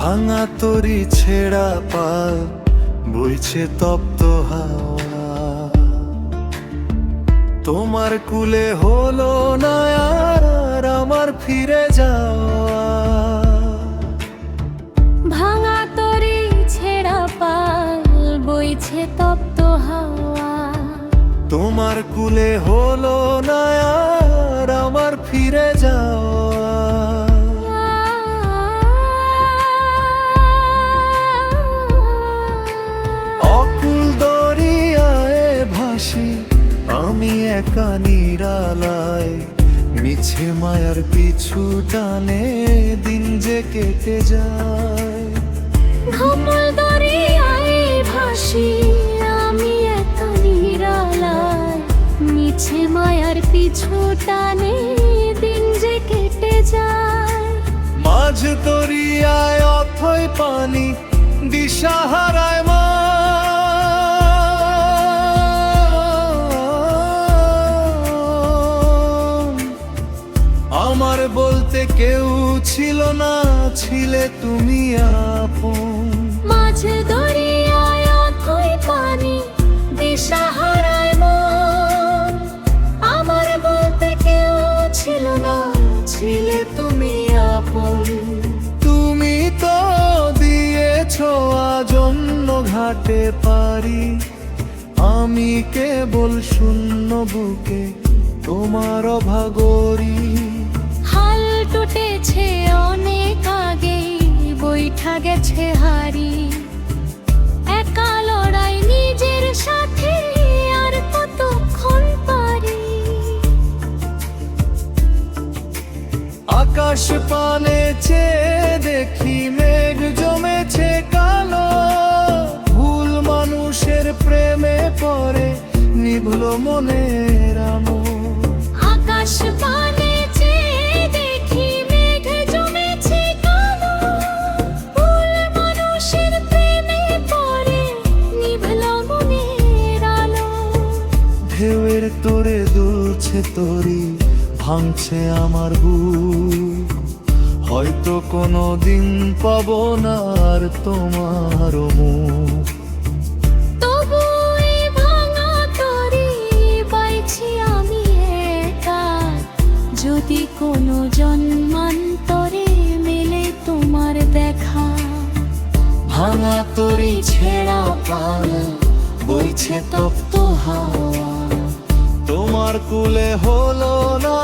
ভাঙা তরি ছেঁড়া পাল বইছে তপ্ত হাওয়া, তোমার কুলে হলো না আর আমার ফিরে যাওয়া। ভাঙা তরি ছেঁড়া পাল বইছে তপ্ত হাওয়া, তোমার কুলে হলো না আর আমার ফিরে যাওয়া। অকুল দরিয়ায় ভাসি আমি একা নিরালায়, মিছে মায়ার পিছু টানে দিন যে কেটে যায়। ঘুমল দরিয়ায় ভাসি আমি একা নিরালায়, মিছে মায়ার পিছু টানে দিন যে কেটে যায়। মাঝ দরিয়ায় অথই পানি দিশাহারায় মা, আমার বলতে কেউ ছিল না, ছিলে তুমি আপন। মাঝ দরিয়ায় অথই পানি দিশাহারায় মন, আমার বলতে কেউ ছিল না, ছিলে তুমি আপন। তুমি তো দিয়েছো আজন্য ঘাটে পারি, আমি কেবল শূন্য বুকে তোমার ভাগরি। হাল টুটেছে অনেক আগেই বৈঠা গেছে হারি, একা লড়াই নিজের সাথে আর কতক্ষণ পারি। আকাশ পানে চেয়ে দেখি মেঘ জমেছে কালো, ভুল মানুষের প্রেমে পড়ে নিভলো মনের আলো। আকাশ পানে চেয়ে দেখি মেঘ জমেছে কালো, ভুল মানুষের প্রেমে পড়ে নিভল মনের আলো। ঢেউয়ের তোরে দুলছে তরি, ভাঙছে আমার বুক, হয়তো কোনো দিন পাবো না আর তোমার মুখ। তবু এই ভাঙা তরি বাইছি আমি একা, যদি কোনো জন্মান্তরে মেলে তোমার দেখা। ভাঙা তরি ছেঁড়া পাল বইছে তপ্ত হাওয়া, তোমার কুলে হলো না